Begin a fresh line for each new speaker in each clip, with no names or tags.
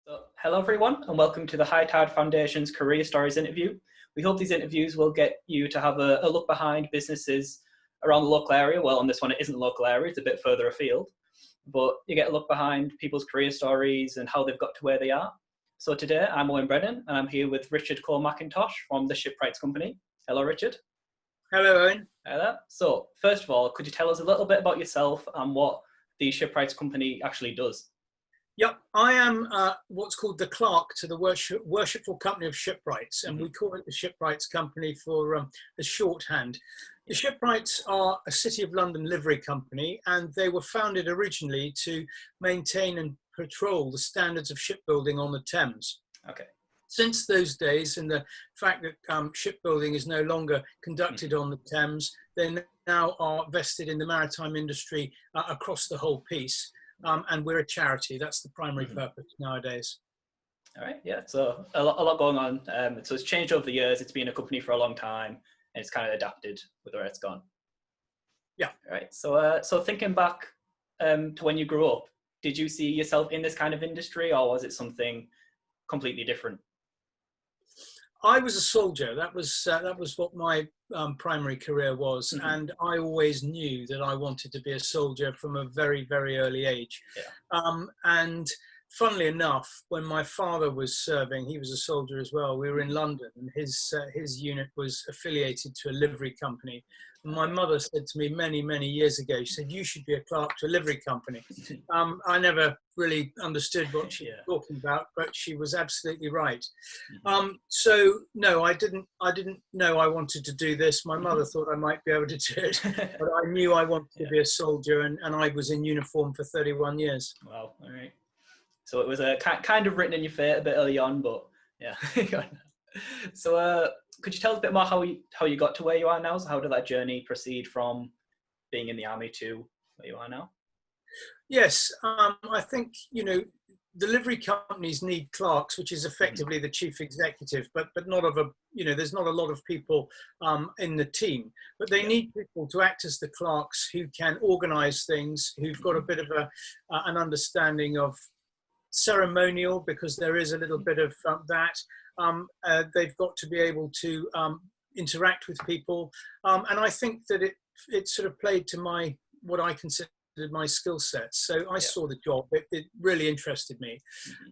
So, hello everyone, and welcome to the High Tide Foundation's Career Stories interview. We hope these interviews will get you to have a look behind businesses around the local area. Well, on this one, it isn't a local area, it's a bit further afield. But you get a look behind people's career stories and how they've got to where they are. So today, I'm Owen Brennan, and I'm here with Richard Cole-Mackintosh from the Shipwrights company. Hello, Richard.
Hello, Owen.
Hello. So, first of all, could you tell us a little bit about yourself and what the Shipwrights company actually does?
Yep, I am what's called the Clerk to the Worshipful Company of Shipwrights, and we call it the Shipwrights Company for the shorthand. The Shipwrights are a City of London livery company, and they were founded originally to maintain and patrol the standards of shipbuilding on the Thames.
Okay.
Since those days, and the fact that shipbuilding is no longer conducted on the Thames, they now are vested in the maritime industry across the whole piece. And we're a charity. That's the primary purpose nowadays.
All right, yeah, so a lot going on. So it's changed over the years. It's been a company for a long time, and it's kind of adapted with where it's gone.
Yeah.
All right, so thinking back to when you grew up, did you see yourself in this kind of industry, or was it something completely different?
I was a soldier. That was what my primary career was, and I always knew that I wanted to be a soldier from a very, very early age.
Yeah.
And funnily enough, when my father was serving, he was a soldier as well. We were in London, and his unit was affiliated to a livery company. And my mother said to me many, many years ago, she said, "You should be a clerk to a livery company." I never really understood what she was talking about, but she was absolutely right. So no, I didn't know I wanted to do this. My mother thought I might be able to do it, but I knew I wanted to be a soldier, and I was in uniform for 31 years.
Wow, all right. So it was kind of written in your fate a bit early on, but yeah. So could you tell us a bit more how you got to where you are now? So how did that journey proceed from being in the army to where you are now?
Yes, I think, the livery companies need clerks, which is effectively the chief executive, but not of there's not a lot of people in the team, but they need people to act as the clerks who can organize things, who've got a bit of an understanding of ceremonial, because there is a little bit of that. They've got to be able to interact with people, and I think that it sort of played to what I considered my skill sets. So I saw the job, it really interested me,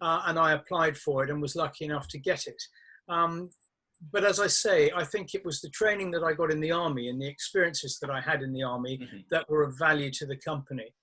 and I applied for it and was lucky enough to get it. But as I say, I think it was the training that I got in the army and the experiences that I had in the army that were of value to the company.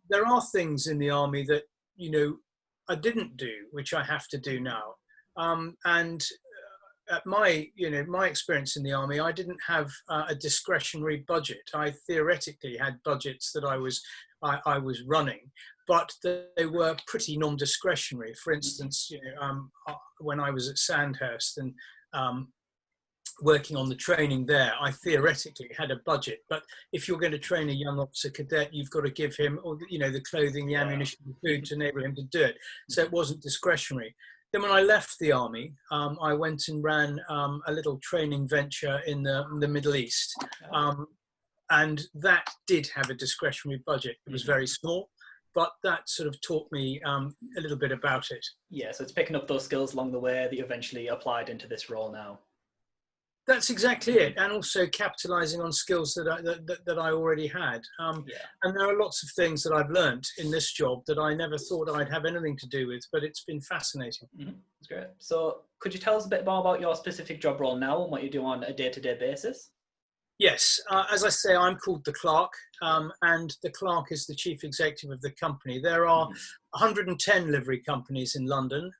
There are things in the army that I didn't do, which I have to do now. And at my experience in the army, I didn't have a discretionary budget. I theoretically had budgets that I was running, but they were pretty non-discretionary. For instance, when I was at Sandhurst and working on the training there, I theoretically had a budget, but if you're going to train a young officer cadet, you've got to give him the clothing, the ammunition, the food to enable him to do it. So it wasn't discretionary. Then when I left the army, I went and ran a little training venture in the Middle East, and that did have a discretionary budget. It was very small, but that sort of taught me a little bit about it.
Yeah, so it's picking up those skills along the way that you eventually applied into this role now.
That's exactly it, and also capitalising on skills that I already had. And there are lots of things that I've learnt in this job that I never thought I'd have anything to do with, but it's been fascinating.
That's great. So could you tell us a bit more about your specific job role now and what you do on a day-to-day basis?
Yes, as I say, I'm called the Clerk, and the Clerk is the chief executive of the company. There are 110 livery companies in London,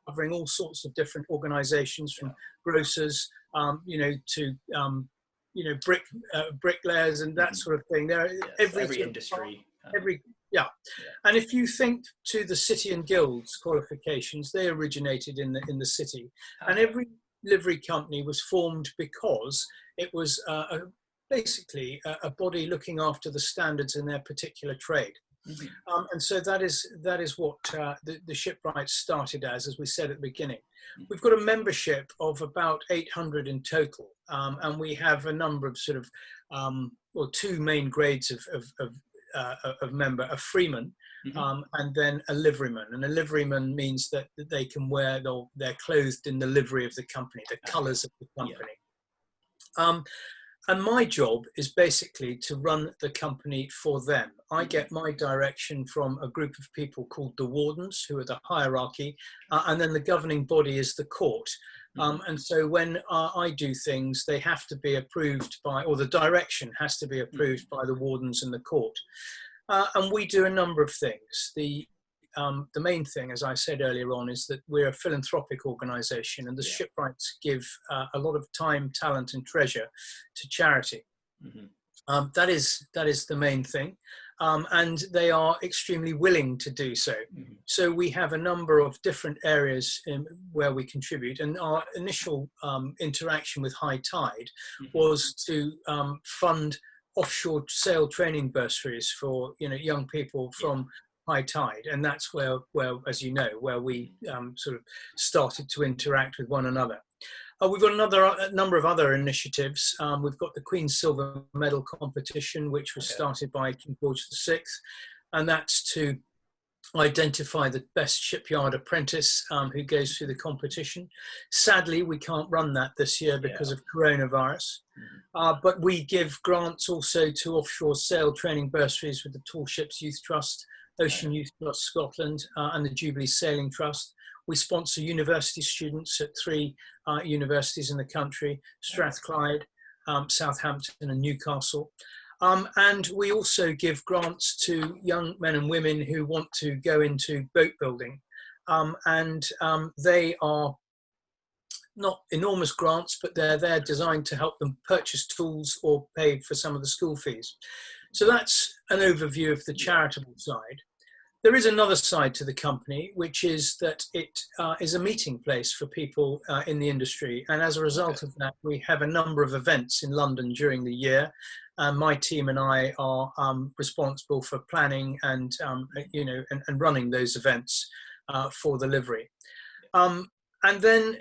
covering all sorts of different organisations, from grocers, to bricklayers and that sort of thing. There,
every industry.
And if you think to the City and Guilds qualifications, they originated in the city, and every livery company was formed because it was basically a body looking after the standards in their particular trade. And so that is what the Shipwrights started as we said at the beginning. We've got a membership of about 800 in total, and we have a number of two main grades of member: a freeman, and then a liveryman. And a liveryman means that they can wear, they're clothed in the livery of the company, the colours of the company. And my job is basically to run the company for them. I get my direction from a group of people called the wardens, who are the hierarchy, and then the governing body is the court. And so when I do things, they have to be approved by, or the direction has to be approved by the wardens and the court. And we do a number of things. The main thing, as I said earlier on, is that we're a philanthropic organisation, and the shipwrights give a lot of time, talent and treasure to charity. That is the main thing. And they are extremely willing to do so. So we have a number of different areas where we contribute, and our initial interaction with High Tide was to fund offshore sail training bursaries for young people from High Tide, and that's where as you know, where we sort of started to interact with one another. We've got a number of other initiatives. We've got the Queen's Silver Medal competition, which was started by King George VI, and that's to identify the best shipyard apprentice who goes through the competition. Sadly, we can't run that this year because of coronavirus, but we give grants also to offshore sail training bursaries with the Tall Ships Youth Trust, Ocean Youth Trust Scotland, and the Jubilee Sailing Trust. We sponsor university students at 3 universities in the country: Strathclyde, Southampton and Newcastle. And we also give grants to young men and women who want to go into boat building. They are not enormous grants, but they're designed to help them purchase tools or pay for some of the school fees. So that's an overview of the charitable side. There is another side to the company, which is that it is a meeting place for people in the industry. And as a result of that, we have a number of events in London during the year. My team and I are responsible for planning and running those events for the livery. And then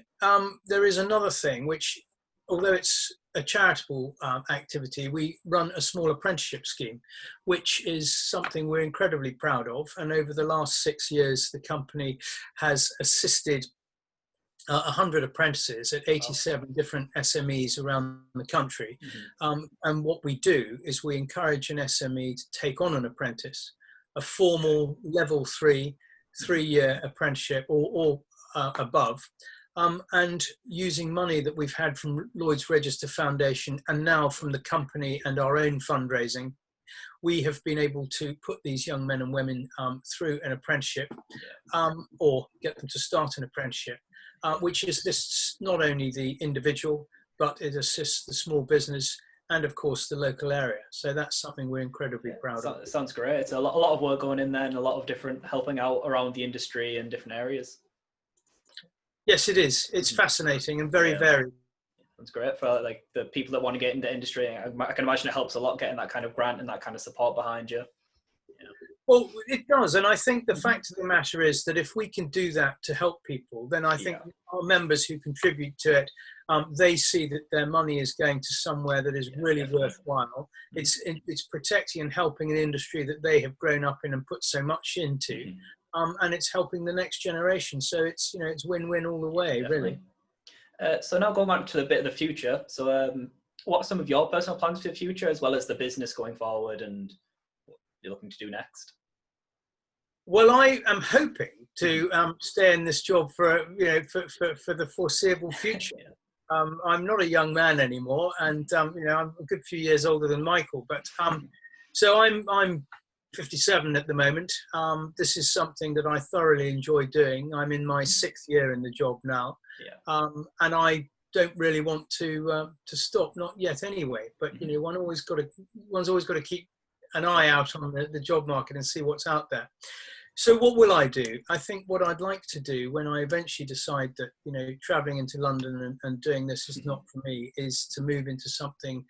there is another thing, which, although it's a charitable activity, we run a small apprenticeship scheme, which is something we're incredibly proud of. And over the last 6 years, the company has assisted 100 apprentices at 87 different SMEs around the country. And what we do is we encourage an SME to take on an apprentice, a formal level 3-year apprenticeship or above. And using money that we've had from Lloyd's Register Foundation and now from the company and our own fundraising, we have been able to put these young men and women through an apprenticeship or get them to start an apprenticeship, which assists not only the individual, but it assists the small business and, of course, the local area. So that's something we're incredibly proud of.
It sounds great. It's a lot of work going in there and a lot of different helping out around the industry in different areas.
Yes, it is. It's fascinating and very varied.
That's great for like the people that want to get into industry. I can imagine it helps a lot getting that kind of grant and that kind of support behind you.
Well, it does. And I think the fact of the matter is that if we can do that to help people, then I think our members who contribute to it, they see that their money is going to somewhere that is really worthwhile. It's protecting and helping an industry that they have grown up in and put so much into. And it's helping the next generation. So it's win-win all the way, really.
So now going on to a bit of the future. So what are some of your personal plans for the future, as well as the business going forward and what you're looking to do next?
Well, I am hoping to stay in this job for the foreseeable future. I'm not a young man anymore, and I'm a good few years older than Michael. But so I'm 57 at the moment. This is something that I thoroughly enjoy doing. I'm in my 6th year in the job now, and I don't really want to stop, not yet anyway. But one's always got to keep an eye out on the job market and see what's out there. So what will I do? I think what I'd like to do when I eventually decide that, traveling into London and doing this is not for me, is to move into something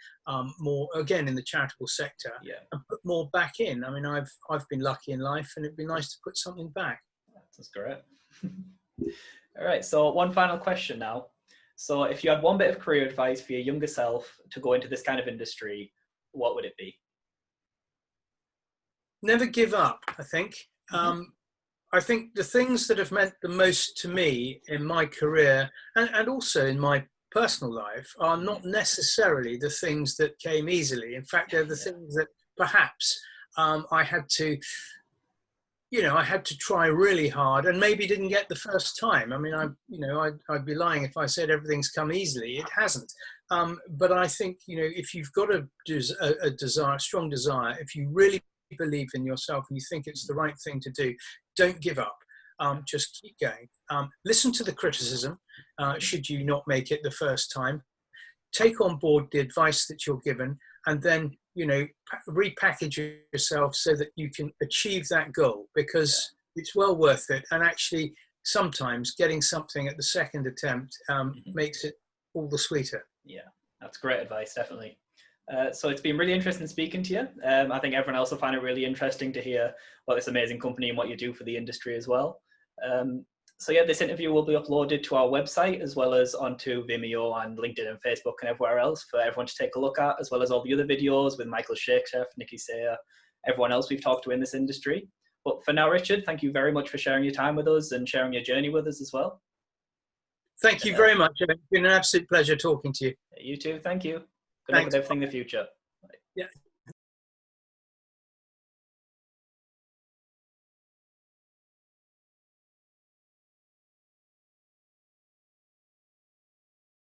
more, again, in the charitable sector and put more back in. I mean, I've been lucky in life, and it'd be nice to put something back.
That's great. All right. So one final question now. So if you had one bit of career advice for your younger self to go into this kind of industry, what would it be?
Never give up, I think. I think the things that have meant the most to me in my career and also in my personal life are not necessarily the things that came easily. In fact, they're the things that perhaps I had to, I had to try really hard and maybe didn't get the first time. I mean, I'd be lying if I said everything's come easily. It hasn't. But I think, if you've got a desire, a strong desire, if you really believe in yourself and you think it's the right thing to do, don't give up. Just keep going. Listen to the criticism should you not make it the first time. Take on board the advice that you're given, and then repackage yourself so that you can achieve that goal, because it's well worth it. And actually, sometimes getting something at the second attempt makes it all the sweeter.
Yeah, that's great advice, definitely. So it's been really interesting speaking to you. I think everyone else will find it really interesting to hear about this amazing company and what you do for the industry as well. So yeah, this interview will be uploaded to our website as well as onto Vimeo and LinkedIn and Facebook and everywhere else for everyone to take a look at, as well as all the other videos with Michael Shakespeare, Nikki Sayer, everyone else we've talked to in this industry. But for now, Richard, thank you very much for sharing your time with us and sharing your journey with us as well.
Thank you very much. It's been an absolute pleasure talking to you.
You too. Thank you. Good luck with everything in the future.